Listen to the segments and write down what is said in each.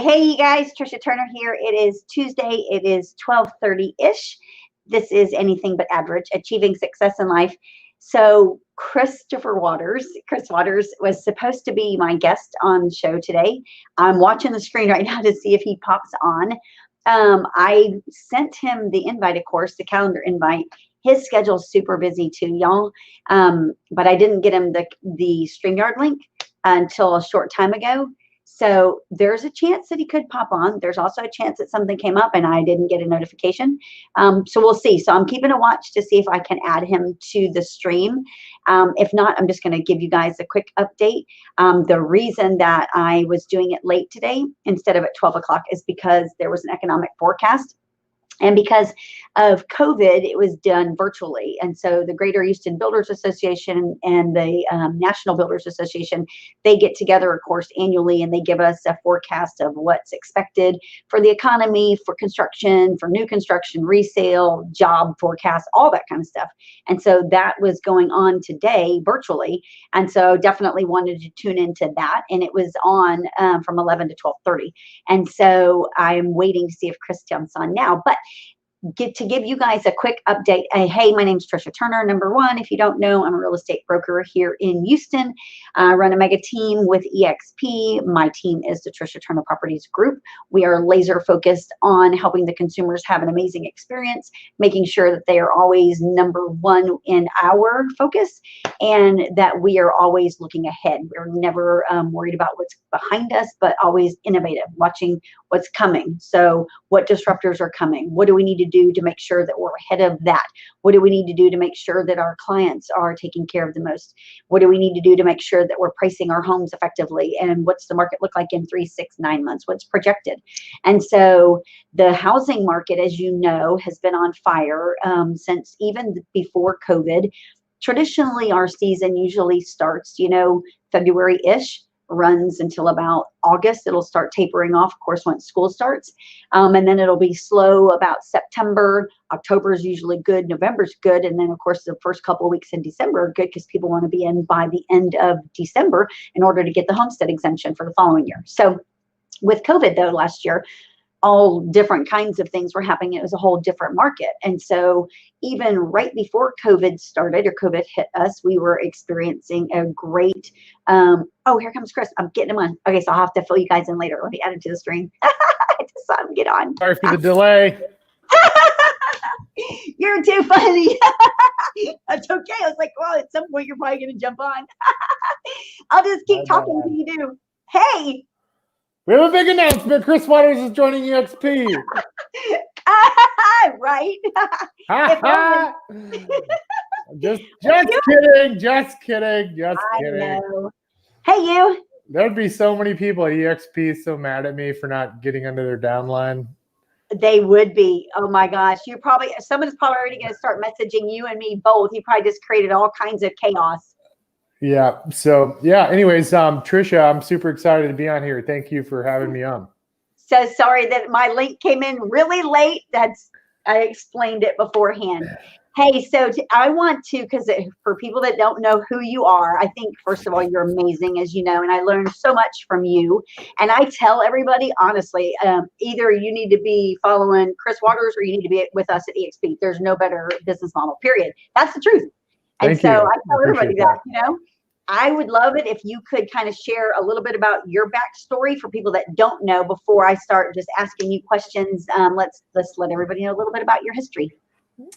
Hey, you guys, Trisha Turner here. It is Tuesday. It is 12:30-ish. This is Anything But Average, Achieving Success in Life. So Chris Waters was supposed to be my guest on the show today. I'm watching the screen right now to see if he pops on. I sent him the invite, of course, the calendar invite. His schedule's super busy too, y'all. But I didn't get him the StreamYard link until a short time ago. So there's a chance that he could pop on. There's also a chance that something came up and I didn't get a notification. So we'll see. So I'm keeping a watch to see if I can add him to the stream. If not, I'm just going to give you guys a quick update. The reason that I was doing it late today instead of at 12 o'clock is because there was an economic forecast. And because of COVID, it was done virtually. And so the Greater Houston Builders Association and the National Builders Association, they get together, of course, annually, and they give us a forecast of what's expected for the economy, for construction, for new construction, resale, job forecast, all that kind of stuff. And so that was going on today virtually. And so definitely wanted to tune into that. And it was on from 11 to 12:30. And so I'm waiting to see if Chris jumps on now. But to give you guys a quick update. Hey, my name's Trisha Turner. Number one, if you don't know, I'm a real estate broker here in Houston. I run a mega team with EXP. My team is the Trisha Turner Properties Group. We are laser focused on helping the consumers have an amazing experience, making sure that they are always number one in our focus and that we are always looking ahead. We're never worried about what's behind us, but always innovative, watching what's coming. So what disruptors are coming? What do we need to do to make sure that we're ahead of that? What do we need to do to make sure that our clients are taken care of the most? What do we need to do to make sure that we're pricing our homes effectively? And what's the market look like in 3, 6, 9 months? What's projected? And so the housing market, as you know, has been on fire since even before COVID. Traditionally, our season usually starts, February-ish, runs until about August. It'll start tapering off, of course, once school starts. And then it'll be slow about September. October is usually good. November's good. And then, of course, the first couple of weeks in December are good because people want to be in by the end of December in order to get the homestead exemption for the following year. So with COVID, though, last year, all different kinds of things were happening. It was a whole different market. And so even right before COVID started or COVID hit us, we were experiencing a great, oh, here comes Chris. I'm getting him on. Okay, so I'll have to fill you guys in later. Let me add it to the stream. I just saw him get on. Sorry for the delay. You're too funny. That's okay. I was like, well, at some point you're probably going to jump on. I'll just keep talking until you do. Hey. We have a big announcement. Chris Waters is joining EXP. Right. Just kidding. Just kidding. I know. Hey, you. There'd be so many people at EXP so mad at me for not getting under their downline. They would be. Oh my gosh. Someone's probably already going to start messaging you and me both. You probably just created all kinds of chaos. Yeah. So anyways, Trisha, I'm super excited to be on here. Thank you for having me on. So sorry that my link came in really late. I explained it beforehand. Hey, so I want to, because for people that don't know who you are, I think, first of all, you're amazing, as you know, and I learned so much from you. And I tell everybody, honestly, either you need to be following Chris Waters or you need to be with us at EXP. There's no better business model, period. That's the truth. And so I tell everybody that, I would love it if you could kind of share a little bit about your backstory for people that don't know before I start just asking you questions. Let's let everybody know a little bit about your history.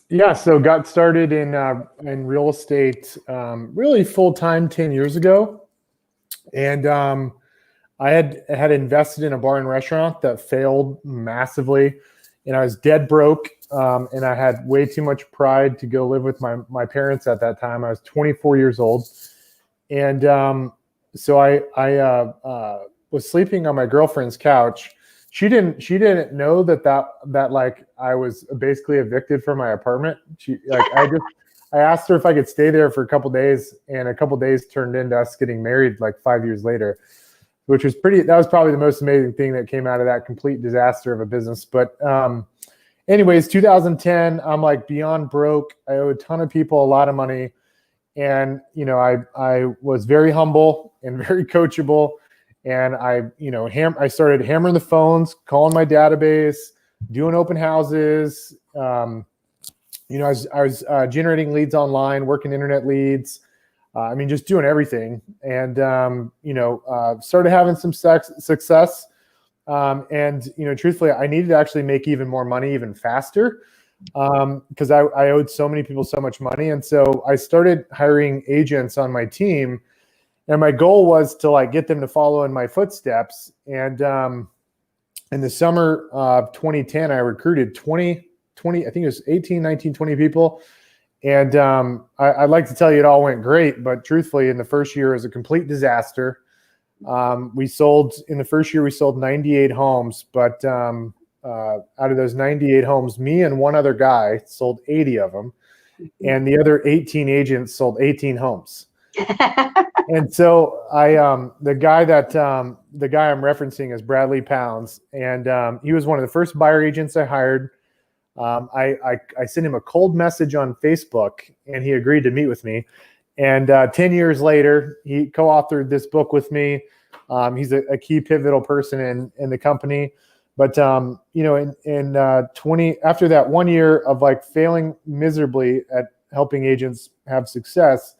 Yeah, so got started in real estate really full-time 10 years ago. And I had invested in a bar and restaurant that failed massively. And I was dead broke. And I had way too much pride to go live with my parents at that time. I was 24 years old. And so I was sleeping on my girlfriend's couch. She didn't know that like I was basically evicted from my apartment. I asked her if I could stay there for a couple of days, and a couple of days turned into us getting married like 5 years later, which was that was probably the most amazing thing that came out of that complete disaster of a business. But anyways, 2010, I'm like beyond broke. I owe a ton of people a lot of money. And, I was very humble and very coachable. And I started hammering the phones, calling my database, doing open houses. I was generating leads online, working internet leads. Just doing everything. And, started having some success. Truthfully, I needed to actually make even more money even faster because I owed so many people so much money. And so I started hiring agents on my team. And my goal was to get them to follow in my footsteps. And in the summer of 2010, I recruited 20, I think it was 18, 19, 20 people. And I'd like to tell you it all went great, but truthfully, in the first year, it was a complete disaster. In the first year, we sold 98 homes, but out of those 98 homes, me and one other guy sold 80 of them. And the other 18 agents sold 18 homes. And so the guy I'm referencing is Bradley Pounds. And he was one of the first buyer agents I hired. I sent him a cold message on Facebook and he agreed to meet with me. And 10 years later, he co-authored this book with me. He's a key pivotal person in the company. But, after that 1 year of failing miserably at helping agents have success,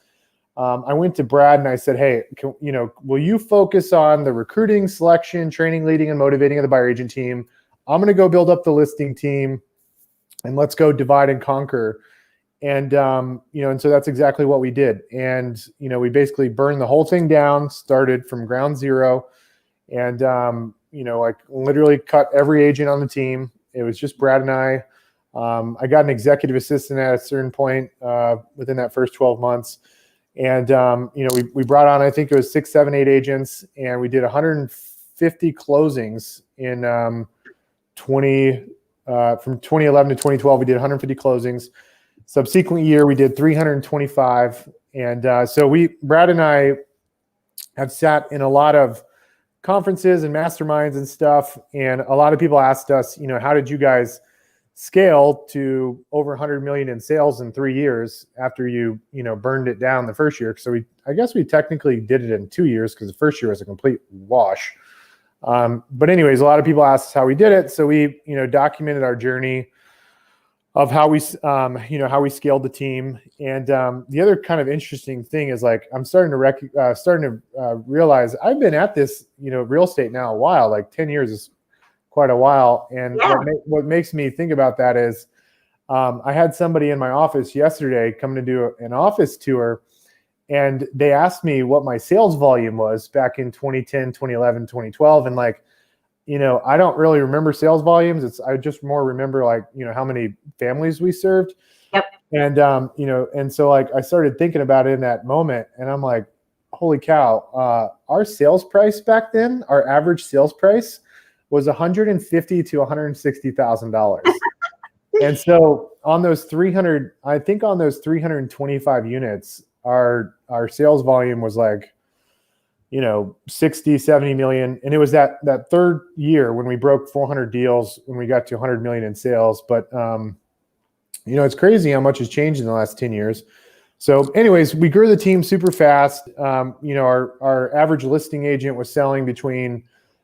I went to Brad and I said, hey, will you focus on the recruiting, selection, training, leading, and motivating of the buyer agent team? I'm going to go build up the listing team and let's go divide and conquer. And, and so that's exactly what we did. And, we basically burned the whole thing down, started from ground zero and, literally cut every agent on the team. It was just Brad and I. I got an executive assistant at a certain point within that first 12 months. And, we brought on, I think it was 6, 7, 8 agents, and we did 150 closings in from 2011 to 2012, we did 150 closings. Subsequent year, we did 325. And so Brad and I have sat in a lot of conferences and masterminds and stuff. And a lot of people asked us, how did you guys scale to over 100 million in sales in 3 years after you burned it down the first year? So I guess we technically did it in 2 years because the first year was a complete wash. But anyways, a lot of people asked us how we did it. So we, documented our journey of how we scaled the team. And the other kind of interesting thing is I'm starting to realize I've been at this, real estate now a while, 10 years is quite a while. And what makes me think about that is I had somebody in my office yesterday come to do an office tour, and they asked me what my sales volume was back in 2010, 2011, 2012. And I don't really remember sales volumes. I just more remember how many families we served. Yep. And, and so I started thinking about it in that moment, and I'm like, holy cow, our sales price back then, our average sales price was $150,000 to $160,000. And so on those 325 units, our sales volume was 60, 70 million. And it was that third year when we broke 400 deals, when we got to 100 million in sales. But, it's crazy how much has changed in the last 10 years. So anyways, we grew the team super fast. Our average listing agent was selling between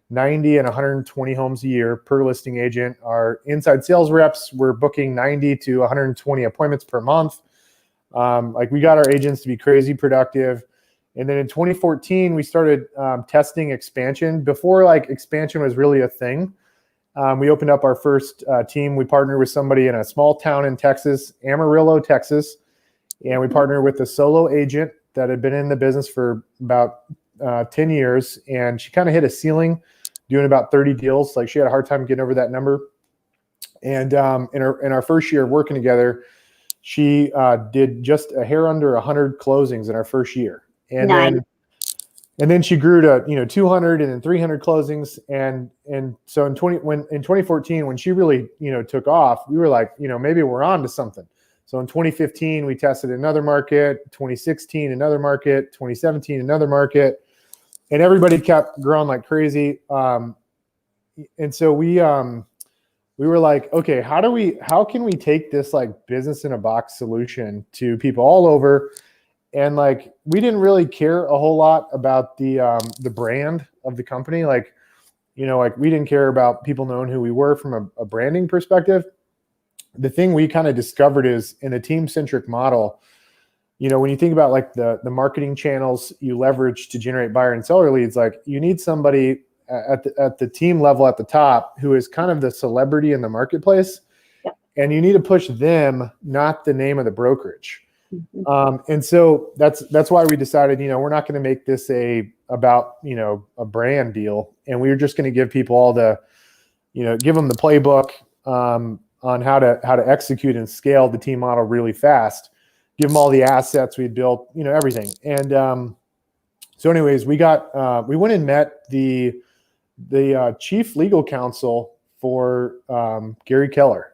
90 and 120 homes a year per listing agent. Our inside sales reps were booking 90 to 120 appointments per month. We got our agents to be crazy productive. And then in 2014, we started testing expansion. Before expansion was really a thing, we opened up our first team. We partnered with somebody in a small town in Texas, Amarillo, Texas. And we partnered with a solo agent that had been in the business for about 10 years. And she kind of hit a ceiling doing about 30 deals. She had a hard time getting over that number. And in our first year of working together, she did just a hair under 100 closings in our first year. And then she grew to 200 and then 300 closings. And so in 2014, when she really took off, we were like, maybe we're on to something. So in 2015, we tested another market, 2016, another market, 2017, another market, and everybody kept growing like crazy. And so we were like, okay, how can we take this business in a box solution to people all over? And we didn't really care a whole lot about the brand of the company. Like, like we didn't care about people knowing who we were from a branding perspective. The thing we kind of discovered is in a team-centric model, when you think about like the marketing channels you leverage to generate buyer and seller leads, like you need somebody at the team level at the top who is kind of the celebrity in the marketplace. Yep. And you need to push them, not the name of the brokerage. Mm-hmm. And so that's why we decided, we're not going to make this about a brand deal, and we were just going to give people all the, give them the playbook on how to execute and scale the team model really fast. Give them all the assets we built, everything. And so, anyways, we went and met the chief legal counsel for Gary Keller.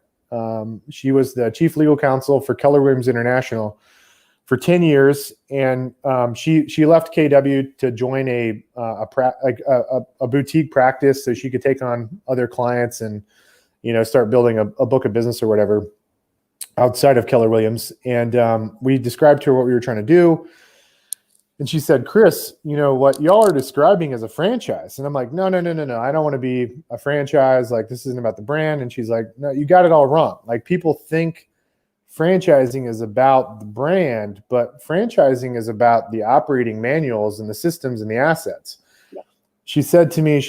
She was the chief legal counsel for Keller Williams International for 10 years, and she left KW to join a boutique practice so she could take on other clients and start building a book of business or whatever outside of Keller Williams. And we described to her what we were trying to do. And she said, Chris, what y'all are describing is a franchise. And I'm like, no. I don't want to be a franchise. Like, this isn't about the brand. And she's like, no, you got it all wrong. Like, people think franchising is about the brand, but franchising is about the operating manuals and the systems and the assets. Yeah. She said to me,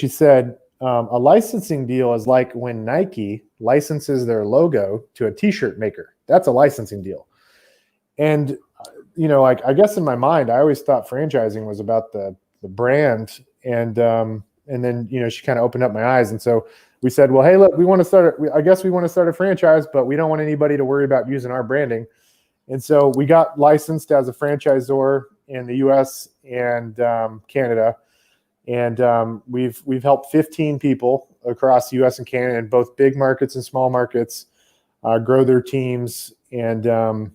a licensing deal is like when Nike licenses their logo to a t-shirt maker. That's a licensing deal. And like, I guess in my mind, I always thought franchising was about the brand. And then, she kind of opened up my eyes. And so we said, well, hey, look, we want to start a franchise, but we don't want anybody to worry about using our branding. And so we got licensed as a franchisor in the US and Canada. And we've helped 15 people across the US and Canada in both big markets and small markets grow their teams. And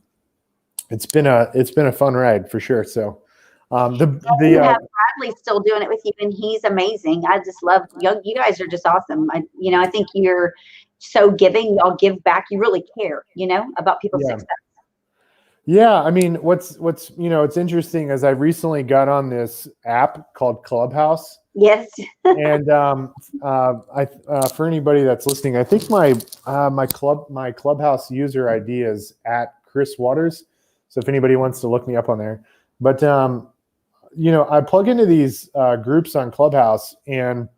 it's been a fun ride for sure. So you have Bradley still doing it with you, and he's amazing. I just love you guys are just awesome. I think you're so giving. Y'all give back. You really care, about people's success. Yeah, I mean, what's it's interesting is I recently got on this app called Clubhouse. Yes. And for anybody that's listening, I think my Clubhouse user ID is @ChrisWaters. So if anybody wants to look me up on there, but I plug into these groups on Clubhouse, and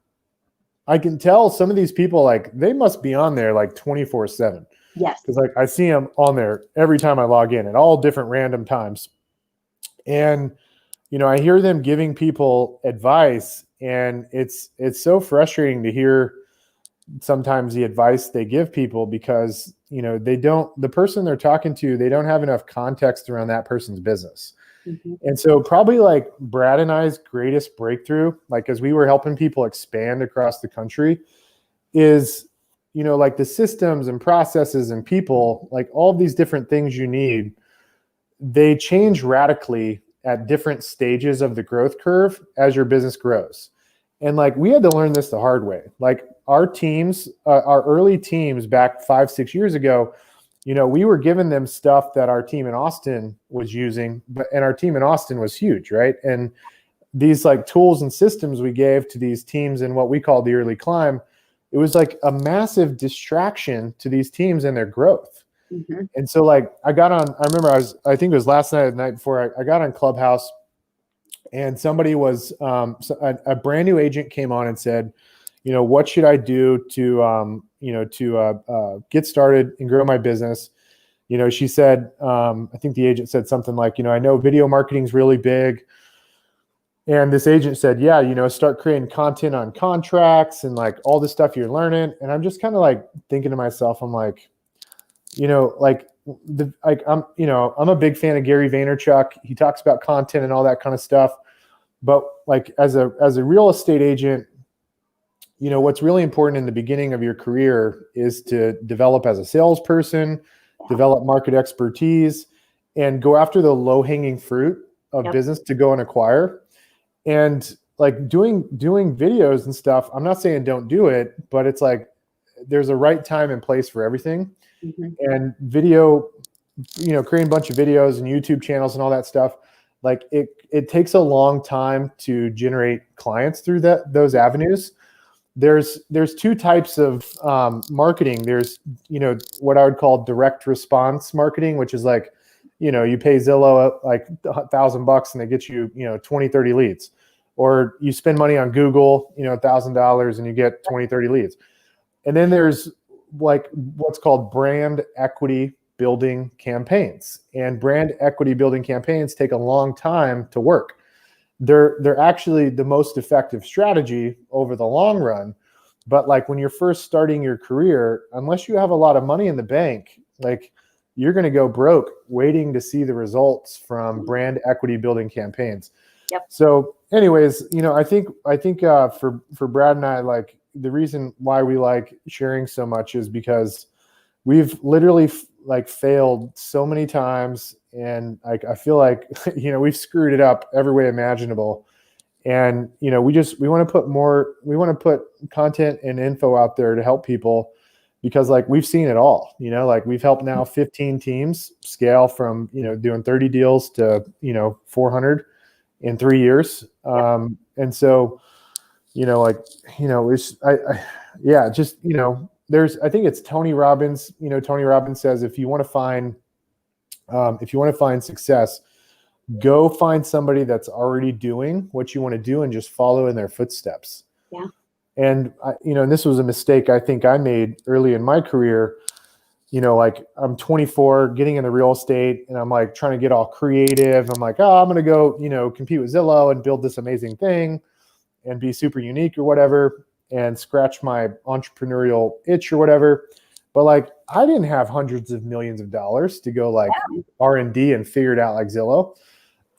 I can tell some of these people, like, they must be on there like 24/7. Yes. Because like I see them on there every time I log in at all different random times. And, I hear them giving people advice, and it's so frustrating to hear sometimes the advice they give people because, the person they're talking to, they don't have enough context around that person's business. Mm-hmm. And so probably like Brad and I's greatest breakthrough, like as we were helping people expand across the country, is like the systems and processes and people, like all these different things you need, they change radically at different stages of the growth curve as your business grows. And like, we had to learn this the hard way. Like our teams, our early teams back 5-6 years ago, we were giving them stuff that our team in Austin was using, and our team in Austin was huge, right? And these like tools and systems we gave to these teams in what we call the early climb, it was like a massive distraction to these teams and their growth. Mm-hmm. And so like I remember I think it was last night or the night before, I got on Clubhouse, and somebody was, a brand new agent came on and said, what should I do to get started and grow my business? She said, I think the agent said something like, I know video marketing is really big. And this agent said, yeah, start creating content on contracts and like all the stuff you're learning. And I'm just kind of like thinking to myself, I'm like, I'm a big fan of Gary Vaynerchuk. He talks about content and all that kind of stuff. But like as a real estate agent, what's really important in the beginning of your career is to develop as a salesperson, develop market expertise, and go after the low-hanging fruit of business to go and acquire. And like doing videos and stuff, I'm not saying don't do it, but it's like there's a right time and place for everything. Mm-hmm. And video, creating a bunch of videos and YouTube channels and all that stuff, like it takes a long time to generate clients through those avenues. There's two types of marketing. There's, what I would call direct response marketing, which is like, you pay Zillow like $1,000 and they get you, 20, 30 leads. Or you spend money on Google, $1,000 and you get 20, 30 leads. And then there's like what's called brand equity building campaigns. And brand equity building campaigns take a long time to work. They're actually the most effective strategy over the long run. But like when you're first starting your career, unless you have a lot of money in the bank, like you're going to go broke waiting to see the results from brand equity building campaigns. Yep. So anyways, I think for Brad and I, like the reason why we like sharing so much is because we've literally like failed so many times, and like I feel like we've screwed it up every way imaginable. And we want to put content and info out there to help people, because like we've seen it all. Like we've helped now 15 teams scale from doing 30 deals to 400 in 3 years. And so there's, I think it's Tony Robbins. Tony Robbins says if you want to find success, go find somebody that's already doing what you want to do and just follow in their footsteps. Yeah. And and this was a mistake I think I made early in my career. Like I'm 24, getting into real estate, and I'm like trying to get all creative. I'm like, I'm going to go, compete with Zillow and build this amazing thing and be super unique or whatever, and scratch my entrepreneurial itch or whatever. But like, I didn't have hundreds of millions of dollars to go like R&D and figure it out like Zillow.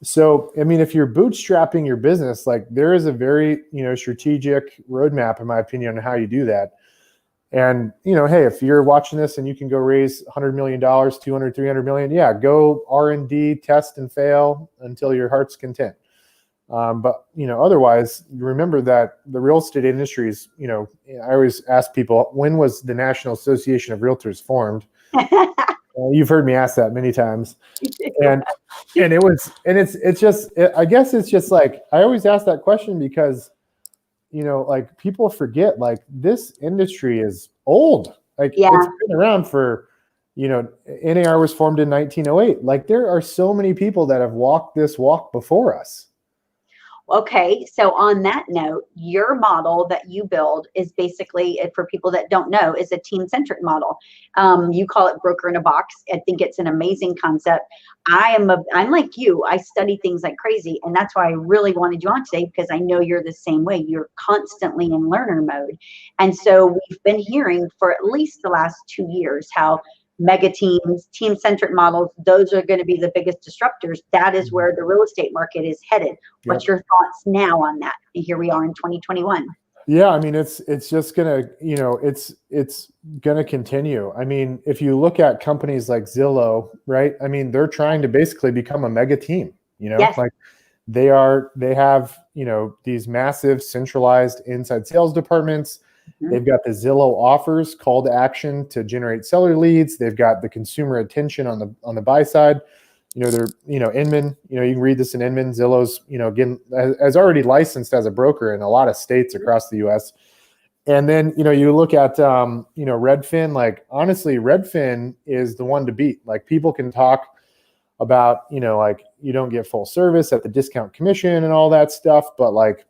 So, I mean, if you're bootstrapping your business, like there is a very, strategic roadmap, in my opinion, on how you do that. And, hey, if you're watching this and you can go raise $100 million, 200, 300 million, yeah, go R&D, test and fail until your heart's content. But, otherwise, remember that the real estate industry is, I always ask people, when was the National Association of Realtors formed? You've heard me ask that many times. And it's just, I guess it's just like, I always ask that question because, like people forget, like this industry is old. Like it's been around for, NAR was formed in 1908. Like there are so many people that have walked this walk before us. Okay, so on that note, your model that you build is basically, for people that don't know, is a team-centric model. You call it broker in a box. I think it's an amazing concept. I'm like you. I study things like crazy, and that's why I really wanted you on today, because I know you're the same way. You're constantly in learner mode. And so we've been hearing for at least the last 2 years how mega teams, team-centric models, those are going to be the biggest disruptors. That is where the real estate market is headed. What's your thoughts now on that? And here we are in 2021. Yeah, I mean, it's just gonna, it's gonna continue. I mean, if you look at companies like Zillow, right? I mean, they're trying to basically become a mega team. Like they have, these massive centralized inside sales departments. They've got the Zillow offers call to action to generate seller leads. They've got the consumer attention on the buy side. They're, Inman, you can read this in Inman. Zillow's, again, as already licensed as a broker in a lot of states across the US. And then, you look at, Redfin, like honestly, Redfin is the one to beat. Like people can talk about, like you don't get full service at the discount commission and all that stuff, but like,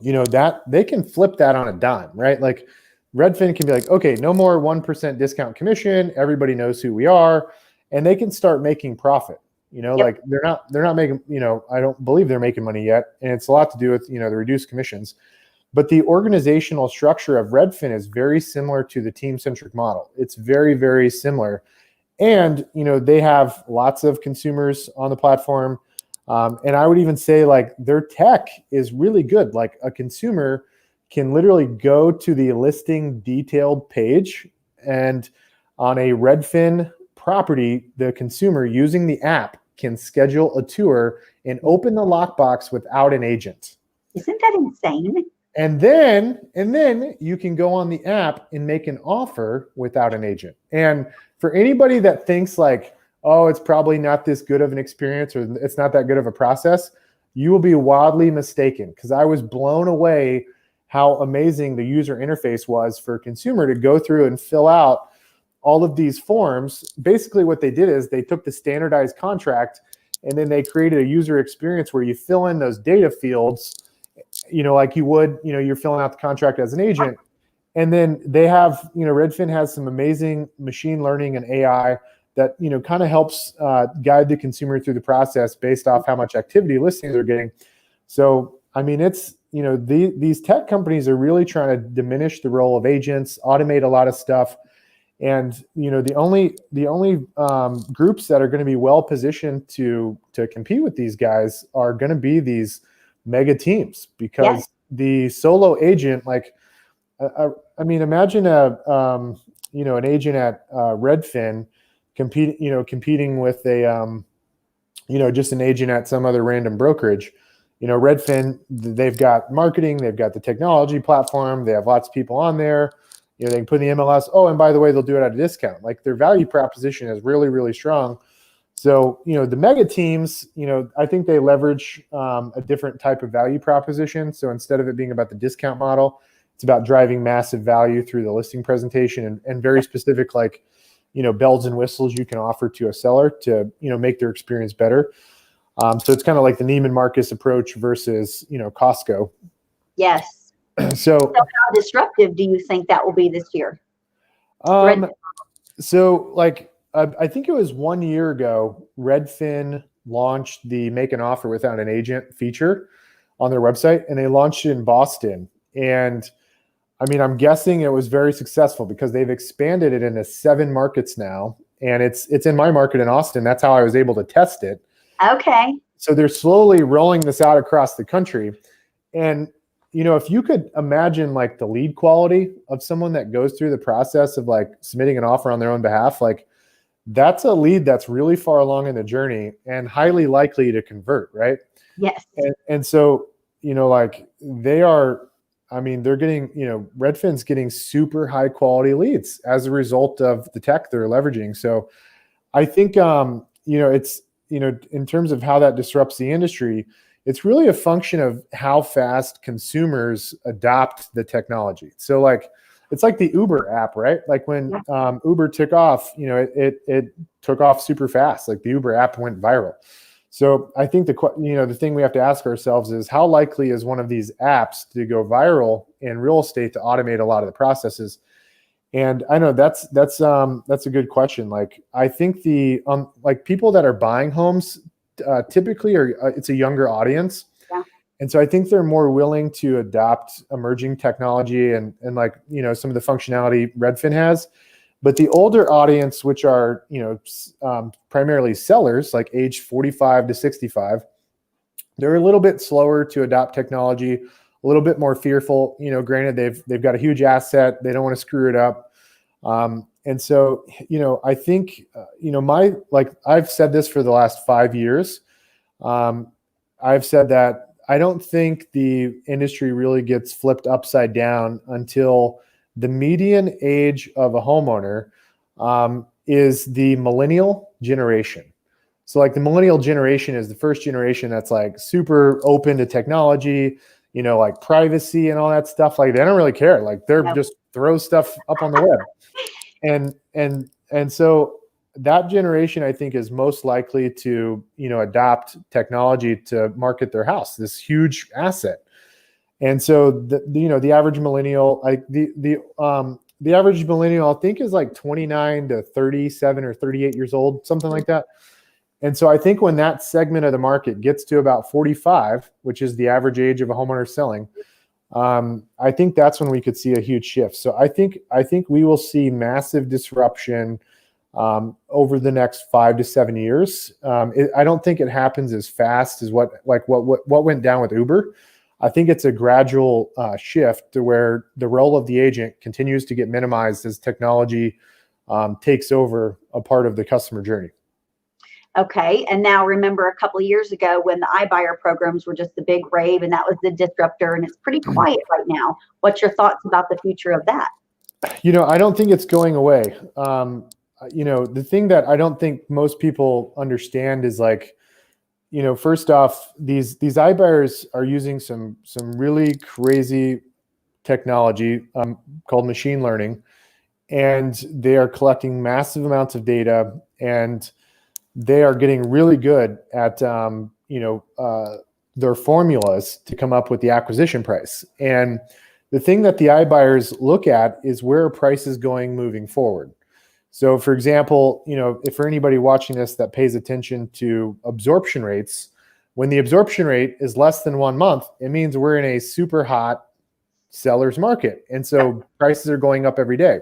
that they can flip that on a dime, right? Like Redfin can be like, okay, no more 1% discount commission. Everybody knows who we are, and they can start making profit. Like they're not making, I don't believe they're making money yet. And it's a lot to do with, the reduced commissions, but the organizational structure of Redfin is very similar to the team-centric model. It's very, very similar. And, they have lots of consumers on the platform. And I would even say like their tech is really good. Like a consumer can literally go to the listing detailed page, and on a Redfin property, the consumer using the app can schedule a tour and open the lockbox without an agent. Isn't that insane? And then you can go on the app and make an offer without an agent. And for anybody that thinks like, oh, it's probably not this good of an experience or it's not that good of a process, you will be wildly mistaken, because I was blown away how amazing the user interface was for a consumer to go through and fill out all of these forms. Basically what they did is they took the standardized contract and then they created a user experience where you fill in those data fields, like you would, you're filling out the contract as an agent. And then they have, Redfin has some amazing machine learning and AI that, kind of helps guide the consumer through the process based off how much activity listings are getting. So, I mean, it's, these tech companies are really trying to diminish the role of agents, automate a lot of stuff. And, the only groups that are going to be well positioned to compete with these guys are going to be these mega teams, because the solo agent, like, I mean, imagine an agent at Redfin competing with a, just an agent at some other random brokerage. Redfin, they've got marketing, they've got the technology platform, they have lots of people on there. They can put in the MLS. Oh, and by the way, they'll do it at a discount. Like, their value proposition is really, really strong. So, the mega teams, I think they leverage a different type of value proposition. So instead of it being about the discount model, it's about driving massive value through the listing presentation and very specific, like, bells and whistles you can offer to a seller to, make their experience better. So it's kind of like the Neiman Marcus approach versus, Costco. Yes. So how disruptive do you think that will be this year? So, like, I think it was 1 year ago, Redfin launched the make an offer without an agent feature on their website, and they launched it in Boston. And I mean, I'm guessing it was very successful because they've expanded it into 7 markets now, and it's in my market in Austin. That's how I was able to test it. Okay. So they're slowly rolling this out across the country. And, if you could imagine, like, the lead quality of someone that goes through the process of, like, submitting an offer on their own behalf, like, that's a lead that's really far along in the journey and highly likely to convert, right? Yes. And so, like, they are, I mean, they're getting, Redfin's getting super high quality leads as a result of the tech they're leveraging. So I think, it's, in terms of how that disrupts the industry, it's really a function of how fast consumers adopt the technology. So, like, it's like the Uber app, right? Like, when Uber took off, it took off super fast. Like, the Uber app went viral. So I think the thing we have to ask ourselves is, how likely is one of these apps to go viral in real estate to automate a lot of the processes? And I know that's a good question. Like, I think the like, people that are buying homes typically it's a younger audience. Yeah. And so I think they're more willing to adopt emerging technology and like, some of the functionality Redfin has. But the older audience, which are, primarily sellers, like age 45 to 65, they're a little bit slower to adopt technology, a little bit more fearful. Granted, they've got a huge asset, they don't want to screw it up. And so, I think, I've said this for the last 5 years. I've said that I don't think the industry really gets flipped upside down until the median age of a homeowner is the millennial generation. So, like, the millennial generation is the first generation that's, like, super open to technology, like privacy and all that stuff. Like, they don't really care. Like, they're just throw stuff up on the web. And so that generation, I think, is most likely to, adopt technology to market their house, this huge asset. And so the average millennial, like the average millennial, I think, is like 29 to 37 or 38 years old, something like that. And so I think when that segment of the market gets to about 45, which is the average age of a homeowner selling, I think that's when we could see a huge shift. So I think we will see massive disruption over the next 5 to 7 years. I don't think it happens as fast as what went down with Uber. I think it's a gradual shift to where the role of the agent continues to get minimized as technology takes over a part of the customer journey. Okay. And now, remember, a couple of years ago when the iBuyer programs were just the big rave, and that was the disruptor, and it's pretty quiet right now. What's your thoughts about the future of that? I don't think it's going away. the thing that I don't think most people understand is like, first off, these iBuyers are using some really crazy technology called machine learning, and they are collecting massive amounts of data, and they are getting really good at their formulas to come up with the acquisition price. And the thing that the iBuyers look at is where are prices going moving forward. So, for example, if for anybody watching this that pays attention to absorption rates, when the absorption rate is less than 1 month, it means we're in a super hot seller's market. And so prices are going up every day.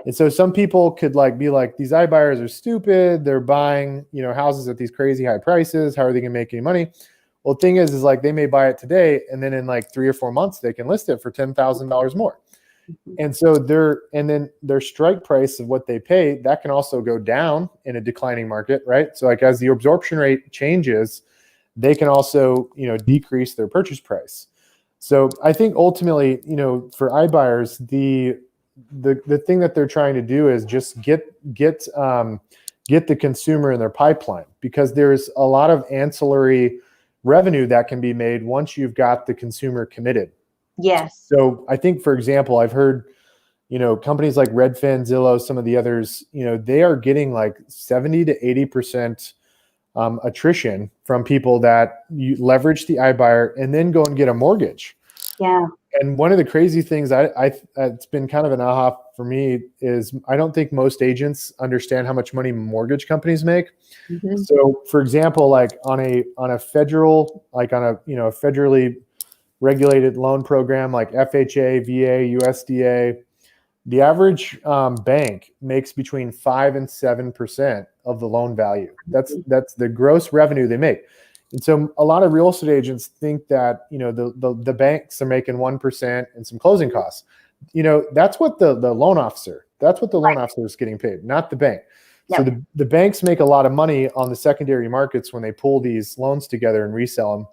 And so some people could be like, these iBuyers are stupid. They're buying, houses at these crazy high prices. How are they going to make any money? Well, the thing is like they may buy it today, and then in like 3 or 4 months, they can list it for $10,000 more. And so their strike price of what they pay, that can also go down in a declining market, right? So like as the absorption rate changes, they can also, decrease their purchase price. So I think ultimately, for iBuyers, the thing that they're trying to do is just get the consumer in their pipeline, because there's a lot of ancillary revenue that can be made once you've got the consumer committed. Yes. So I think, for example, I've heard, companies like Redfin, Zillow, some of the others, they are getting like 70 to 80% attrition from people that you leverage the iBuyer and then go and get a mortgage. Yeah. And one of the crazy things it's been kind of an aha for me is I don't think most agents understand how much money mortgage companies make. Mm-hmm. So, for example, like on a federal, like on a federally regulated loan program like FHA, VA, USDA, the average bank makes between 5 and 7% of the loan value. That's the gross revenue they make. And so a lot of real estate agents think that, the banks are making 1% and some closing costs. That's what the loan officer is getting paid, not the bank. Yep. So the banks make a lot of money on the secondary markets when they pull these loans together and resell them.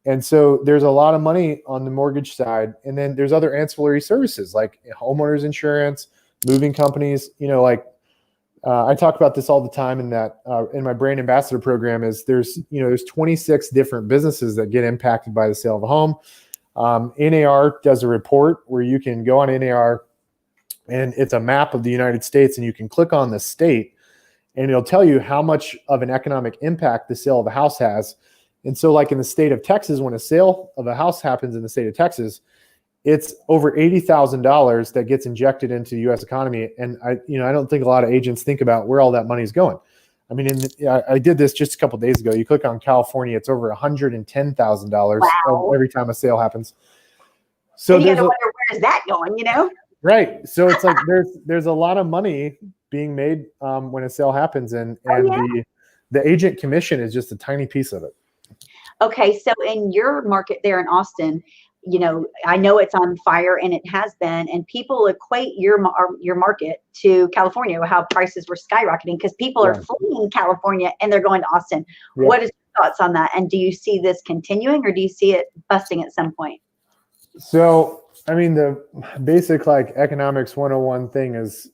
And so there's a lot of money on the mortgage side. And then there's other ancillary services like homeowners insurance, moving companies, I talk about this all the time in that in my brand ambassador program is there's 26 different businesses that get impacted by the sale of a home. NAR does a report where you can go on NAR, and it's a map of the United States, and you can click on the state and it'll tell you how much of an economic impact the sale of a house has. And so like in the state of Texas, when a sale of a house happens in the state of Texas, it's over $80,000 that gets injected into the U.S. economy. And I don't think a lot of agents think about where all that money is going. I mean, I did this just a couple of days ago. You click on California, it's over $110,000 every time a sale happens. So you gotta wonder, where is that going? Right. So it's like there's a lot of money being made when a sale happens, and the agent commission is just a tiny piece of it. Okay, so in your market there in Austin, I know it's on fire, and it has been, and people equate your market to California, how prices were skyrocketing because people are fleeing California and they're going to Austin. Yeah. What is your thoughts on that? And do you see this continuing, or do you see it busting at some point? So, I mean, the basic economics 101 thing is,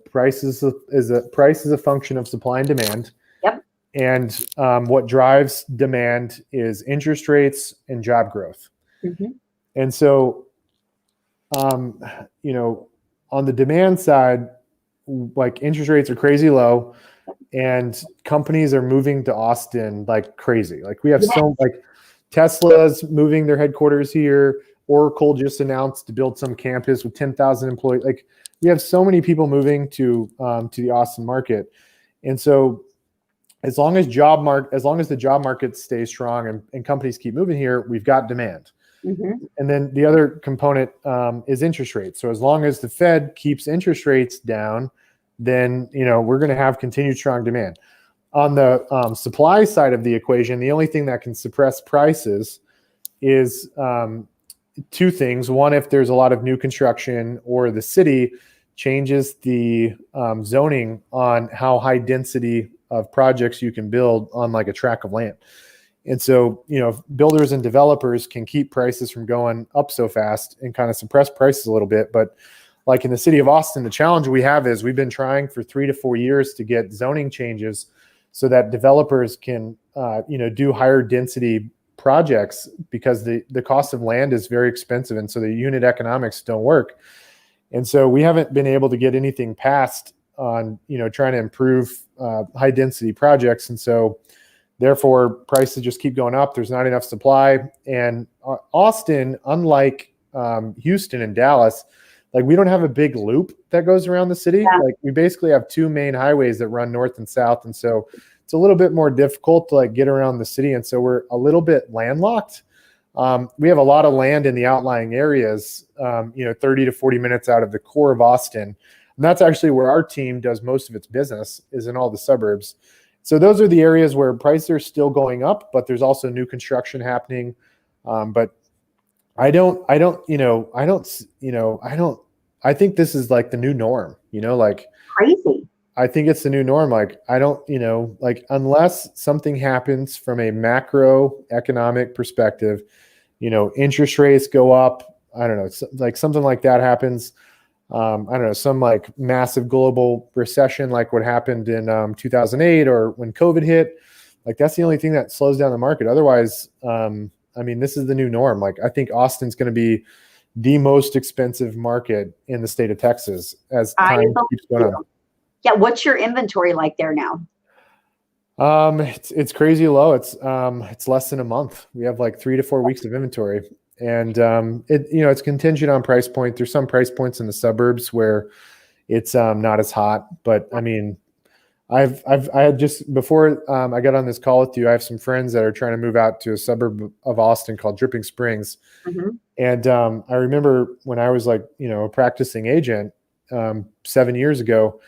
price is a function of supply and demand. Yep. And what drives demand is interest rates and job growth. Mm-hmm. And so, on the demand side, interest rates are crazy low, and companies are moving to Austin like crazy. We have Tesla's moving their headquarters here. Oracle just announced to build some campus with 10,000 employees. We have so many people moving to the Austin market. And so as long as the job market stays strong and companies keep moving here, we've got demand. Mm-hmm. And then the other component is interest rates. So as long as the Fed keeps interest rates down, then we're going to have continued strong demand. On the supply side of the equation, the only thing that can suppress prices is two things. One, if there's a lot of new construction or the city changes the zoning on how high density of projects you can build on a tract of land. And so, builders and developers can keep prices from going up so fast and kind of suppress prices a little bit. But like in the city of Austin, the challenge we have is we've been trying for 3 to 4 years to get zoning changes so that developers can, do higher density projects, because the cost of land is very expensive. And so the unit economics don't work. And so we haven't been able to get anything passed on, trying to improve high density projects. And so therefore prices just keep going up. There's not enough supply. And Austin, unlike Houston and Dallas, like we don't have a big loop that goes around the city. Yeah. Like we basically have 2 main highways that run north and south. And so it's a little bit more difficult to like get around the city. And so we're a little bit landlocked. We have a lot of land in the outlying areas, 30 to 40 minutes out of the core of Austin. And that's actually where our team does most of its business, is in all the suburbs. So those are the areas where prices are still going up, but there's also new construction happening. But I think this is like the new norm, like Crazy. I think it's the new norm. Like, I don't, unless something happens from a macroeconomic perspective, interest rates go up. I don't know, like something like that happens. I don't know, some like massive global recession, like what happened in 2008 or when COVID hit. Like that's the only thing that slows down the market. Otherwise, this is the new norm. Like I think Austin's going to be the most expensive market in the state of Texas as time keeps going on. Yeah. What's your inventory like there now? It's crazy low. It's less than a month. We have like 3 to 4 weeks of inventory, and it's contingent on price point. There's some price points in the suburbs where it's not as hot, but I mean, I had just before I got on this call with you, I have some friends that are trying to move out to a suburb of Austin called Dripping Springs. Mm-hmm. And I remember when I was like, a practicing agent 7 years ago,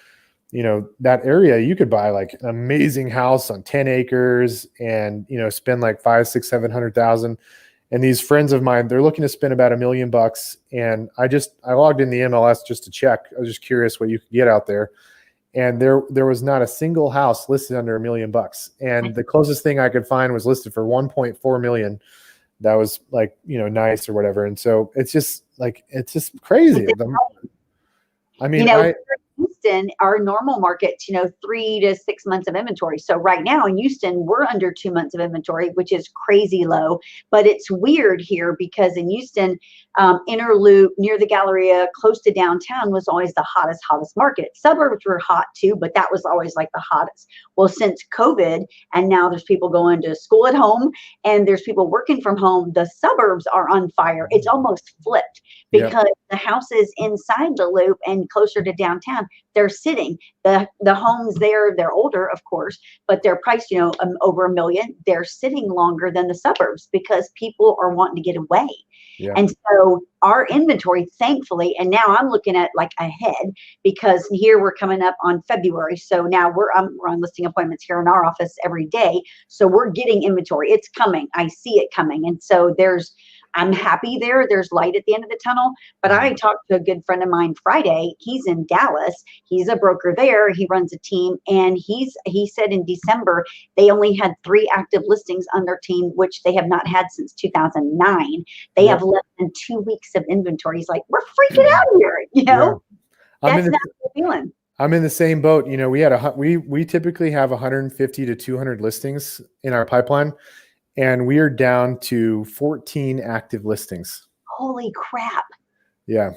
that area, you could buy like an amazing house on 10 acres and, spend like $500,000, $600,000, 700,000. And these friends of mine, they're looking to spend about $1 million. And I logged in the MLS just to check. I was just curious what you could get out there. And there was not a single house listed under $1 million. And the closest thing I could find was listed for 1.4 million. That was like, nice or whatever. And so it's just crazy. Houston, our normal market, 3 to 6 months of inventory. So right now in Houston, we're under 2 months of inventory, which is crazy low. But it's weird here because in Houston, Inner Loop near the Galleria, close to downtown, was always the hottest market. Suburbs were hot too, but that was always like the hottest. Well, since COVID, and now there's people going to school at home and there's people working from home, the suburbs are on fire. It's almost flipped because the houses inside the loop and closer to downtown, they're sitting. The homes there, they're older, of course, but they're priced, over $1 million. They're sitting longer than the suburbs because people are wanting to get away. Yeah. And so our inventory, thankfully, and now I'm looking at like ahead because here we're coming up on February. So now we're on listing appointments here in our office every day. So we're getting inventory. It's coming. I see it coming. And so I'm happy there. There's light at the end of the tunnel. But I talked to a good friend of mine Friday. He's in Dallas. He's a broker there. He runs a team. And he said in December, they only had 3 active listings on their team, which they have not had since 2009. They have less than 2 weeks of inventory. He's like, we're freaking out here. That's not the feeling. I'm in the same boat. We typically have 150 to 200 listings in our pipeline. And we are down to 14 active listings. Holy crap. Yeah.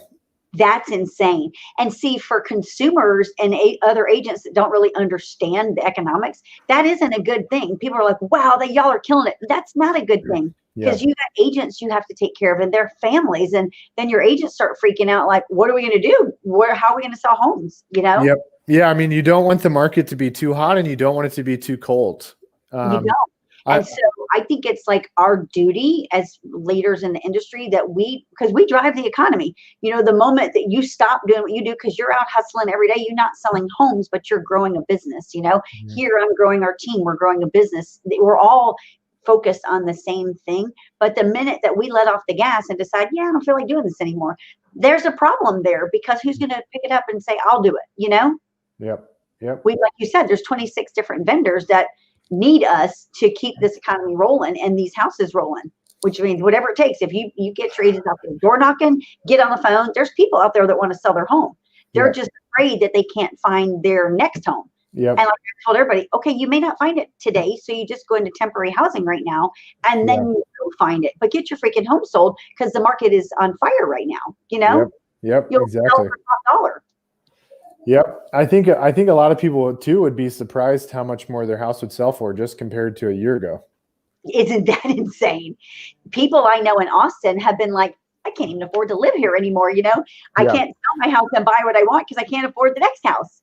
That's insane. And see, for consumers and other agents that don't really understand the economics, that isn't a good thing. People are like, wow, y'all are killing it. That's not a good thing because you got agents you have to take care of and their families. And then your agents start freaking out like, what are we going to do? How are we going to sell homes? Yep. Yeah. I mean, you don't want the market to be too hot and you don't want it to be too cold. You don't. And so I think it's like our duty as leaders in the industry that because we drive the economy. The moment that you stop doing what you do because you're out hustling every day, you're not selling homes, but you're growing a business. Here I'm growing our team. We're growing a business. We're all focused on the same thing. But the minute that we let off the gas and decide, I don't feel like doing this anymore, there's a problem there because who's going to pick it up and say, I'll do it, Yep. Like you said, there's 26 different vendors that need us to keep this economy rolling and these houses rolling. which means whatever it takes. If you get your agents out there door knocking, get on the phone. There's people out there that want to sell their home. They're just afraid that they can't find their next home. And like I told everybody, okay, you may not find it today, so you just go into temporary housing right now, and then you will find it. But get your freaking home sold, because the market is on fire right now. You know? Yep. You'll Exactly. sell for $1. Yep. I think a lot of people too would be surprised how much more their house would sell for just compared to a year ago. Isn't that insane? People I know in Austin have been like, I can't even afford to live here anymore. You know, I can't sell my house and buy what I want because I can't afford the next house.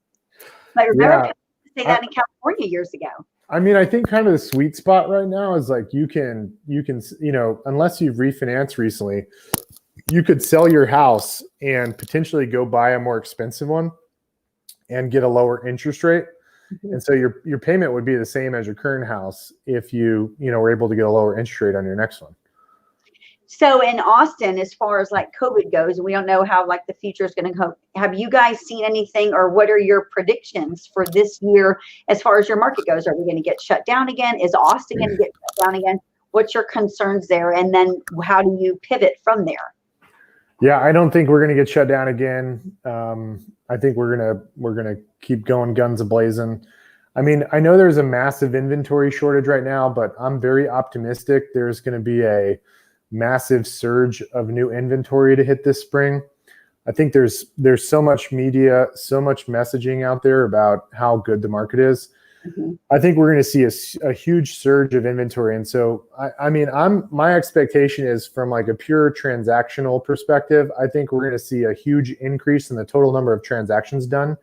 But remember, people say that in California years ago. I mean, I think kind of the sweet spot right now is like you can, unless you've refinanced recently, you could sell your house and potentially go buy a more expensive one and get a lower interest rate. And so your payment would be the same as your current house if you were able to get a lower interest rate on your next one. So in Austin, as far as like COVID goes, we don't know how like the future is going to go. Have you guys seen anything, or what are your predictions for this year as far as your market goes? Are we going to get shut down again? Is Austin going to get shut down again? What's your concerns there? And then how do you pivot from there? Yeah, I don't think we're going to get shut down again. I think we're gonna keep going guns a-blazing. I mean, I know there's a massive inventory shortage right now, but I'm very optimistic there's going to be a massive surge of new inventory to hit this spring. I think there's so much media, so much messaging out there about how good the market is. I think we're going to see a huge surge of inventory. And so, my expectation is from like a pure transactional perspective, I think we're going to see a huge increase in the total number of transactions done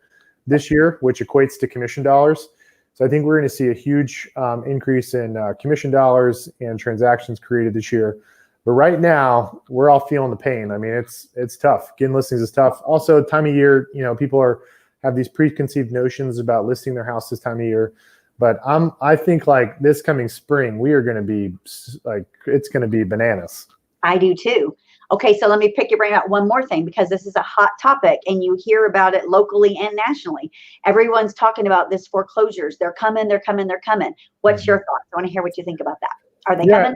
this year, which equates to commission dollars. So I think we're going to see a huge increase in commission dollars and transactions created this year. But right now, we're all feeling the pain. I mean, it's tough. Getting listings is tough. Also, time of year, people have these preconceived notions about listing their house this time of year. But I think like this coming spring, we are going to be like, it's going to be bananas. I do too. Okay, so let me pick your brain about one more thing, because this is a hot topic and you hear about it locally and nationally. Everyone's talking about this foreclosures. They're coming. What's your thoughts? I want to hear what you think about that. Are they coming?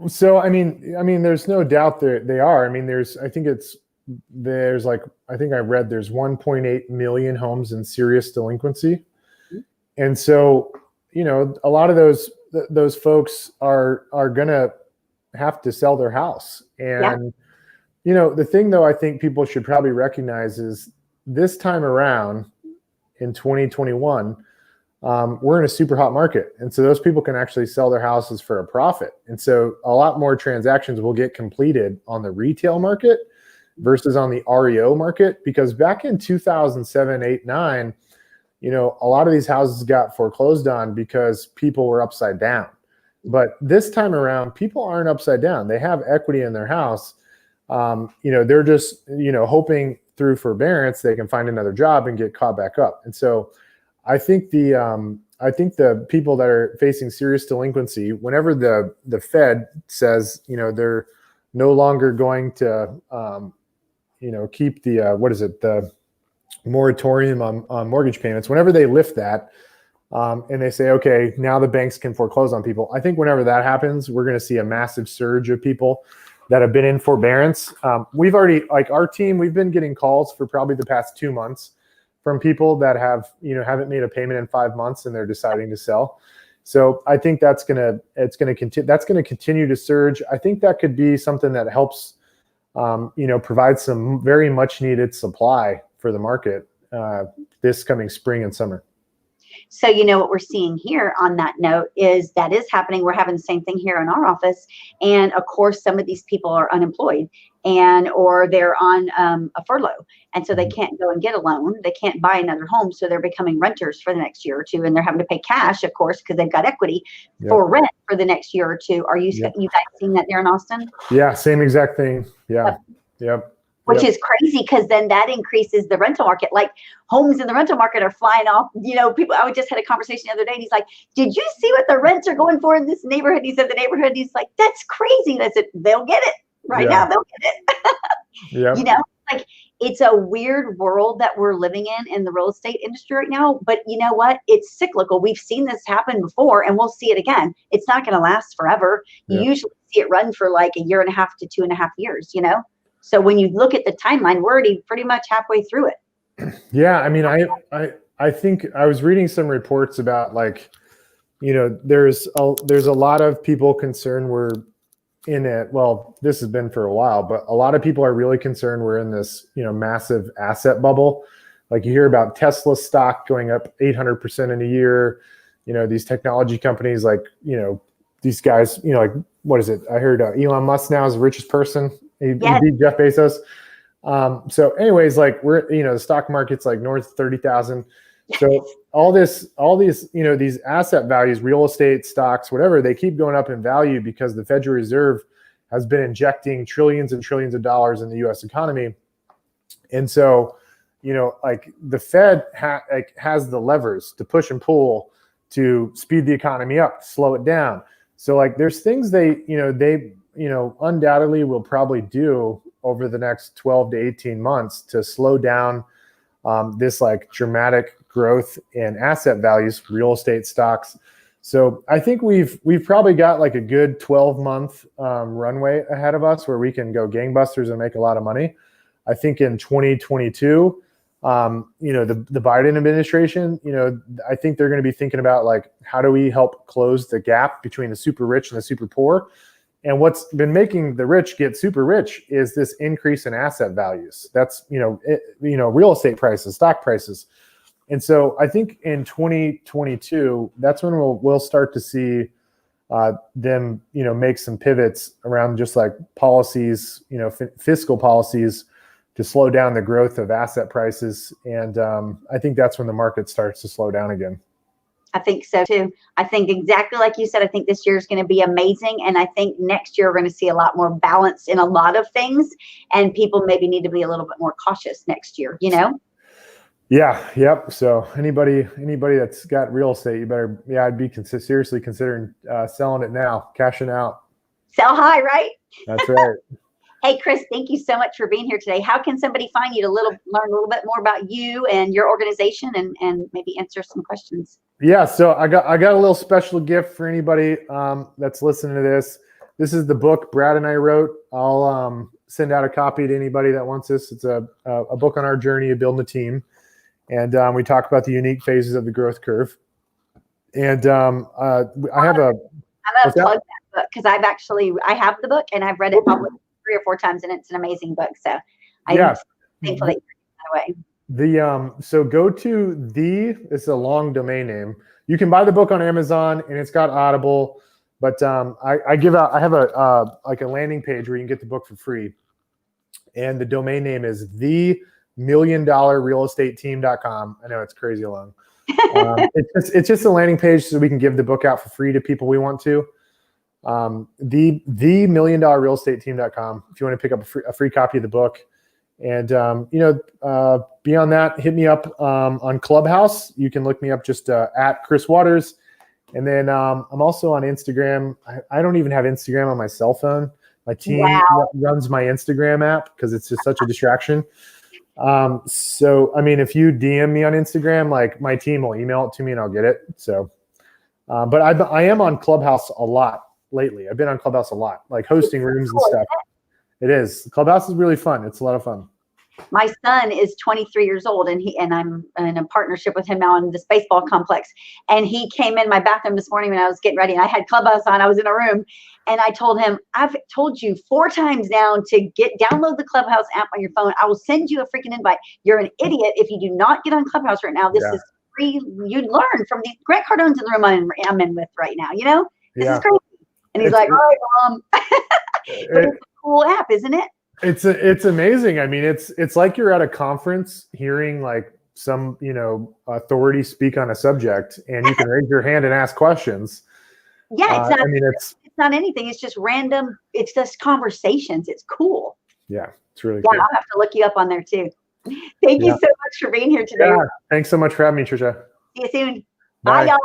So, I mean, there's no doubt that they are. I mean, I think I read there's 1.8 million homes in serious delinquency. And so, a lot of those folks are going to have to sell their house. And, the thing though, I think people should probably recognize is this time around in 2021, we're in a super hot market. And so those people can actually sell their houses for a profit. And so a lot more transactions will get completed on the retail market versus on the REO market, because back in 2007, 8, 9, a lot of these houses got foreclosed on because people were upside down. But this time around, people aren't upside down. They have equity in their house. They're just, hoping through forbearance, they can find another job and get caught back up. And so I think the people that are facing serious delinquency, whenever the Fed says, they're no longer going to, keep the moratorium on mortgage payments, whenever they lift that, and they say, okay, now the banks can foreclose on people. I think whenever that happens, we're going to see a massive surge of people that have been in forbearance. We've already, like our team, we've been getting calls for probably the past 2 months from people that haven't made a payment in 5 months and they're deciding to sell. So I think that's going to continue to surge. I think that could be something that helps, provide some very much needed supply for the market this coming spring and summer. So, what we're seeing here on that note is that is happening. We're having the same thing here in our office. And of course, some of these people are unemployed or they're on a furlough. And so they can't go and get a loan. They can't buy another home. So they're becoming renters for the next year or two. And they're having to pay cash, of course, because they've got equity for rent for the next year or two. Are you guys seeing that there in Austin? Yeah, same exact thing. Yeah. Yep. Which is crazy, because then that increases the rental market. Like homes in the rental market are flying off. People, I just had a conversation the other day and he's like, did you see what the rents are going for in this neighborhood? He said the neighborhood. He's like, that's crazy. And I said, they'll get it now. They'll get it. Like it's a weird world that we're living in the real estate industry right now. But you know what? It's cyclical. We've seen this happen before and we'll see it again. It's not going to last forever. You usually see it run for like a year and a half to 2.5 years, you know? So when you look at the timeline, we're already pretty much halfway through it. Yeah. I mean, I think I was reading some reports about like, you know, there's a lot of people concerned we're in it. Well, this has been for a while, but a lot of people are really concerned we're in this, you know, massive asset bubble. Like you hear about Tesla stock going up 800% in a year. You know, these technology companies, like, you know, these guys, you know, like, what is it? I heard Elon Musk now is the richest person. He beat Jeff Bezos. So anyways, like we're, you know, the stock market's like north of 30,000. So all these, you know, these asset values, real estate, stocks, whatever, they keep going up in value because the Federal Reserve has been injecting trillions and trillions of dollars in the U.S. economy. And so, you know, like the Fed has the levers to push and pull to speed the economy up, slow it down. So like there's things they undoubtedly will probably do over the next 12 to 18 months to slow down this like dramatic growth in asset values, real estate, stocks. So I think we've probably got like a good 12-month runway ahead of us where we can go gangbusters and make a lot of money. I think in 2022, you know, the Biden administration, you know, I think they're going to be thinking about like, how do we help close the gap between the super rich and the super poor? And what's been making the rich get super rich is this increase in asset values. That's, you know, real estate prices, stock prices. And so I think in 2022, that's when we'll start to see them, you know, make some pivots around just like policies, you know, fiscal policies to slow down the growth of asset prices. And I think that's when the market starts to slow down again. I think so too. I think exactly like you said, I think this year is going to be amazing. And I think next year we're going to see a lot more balance in a lot of things. And people maybe need to be a little bit more cautious next year, you know? Yeah. Yep. So anybody that's got real estate, you better, I'd be seriously considering selling it now, cashing out. Sell high, right? That's right. Hey, Chris, thank you so much for being here today. How can somebody find you to learn a little bit more about you and your organization and maybe answer some questions? Yeah, so I got a little special gift for anybody that's listening to this. This is the book Brad and I wrote. I'll send out a copy to anybody that wants this. It's a book on our journey of building a team, and we talk about the unique phases of the growth curve. And I have a. I'm gonna plug that book because I have the book and I've read it probably 3 or 4 times, and it's an amazing book. So I'm thankful that you're that way. So go to it's a long domain name. You can buy the book on Amazon and it's got Audible, but I have a like a landing page where you can get the book for free. And the domain name is themilliondollarrealestateteam.com. I know it's crazy long. It's just a landing page so we can give the book out for free to people we want to. Themilliondollarrealestateteam.com if you want to pick up a free copy of the book. And beyond that, hit me up on Clubhouse. You can look me up just at Chris Waters. And then I'm also on Instagram. I don't even have Instagram on my cell phone. My team runs my Instagram app because it's just such a distraction. So I mean, if you DM me on Instagram, like my team will email it to me and I'll get it. So, but I am on Clubhouse a lot lately. I've been on Clubhouse a lot, like hosting rooms and stuff. It is. Clubhouse is really fun. It's a lot of fun. My son is 23 years old, and I'm in a partnership with him now in this baseball complex. And he came in my bathroom this morning when I was getting ready, and I had Clubhouse on. I was in a room, and I told him, "I've told you 4 times now to download the Clubhouse app on your phone. I will send you a freaking invite. You're an idiot if you do not get on Clubhouse right now. This is free. You learn from these. Grant Cardone's in the room I'm in with right now. You know, this is crazy." And he's like, "All right, Mom." But it's a cool app, isn't it? It's amazing. I mean, it's like you're at a conference hearing like some, authority speak on a subject, and you can raise your hand and ask questions. Yeah, it's not anything. It's just random. It's just conversations. It's cool. Yeah, it's really cool. I'll have to look you up on there too. Thank you so much for being here today. Yeah, thanks so much for having me, Trisha. See you soon. Bye, y'all.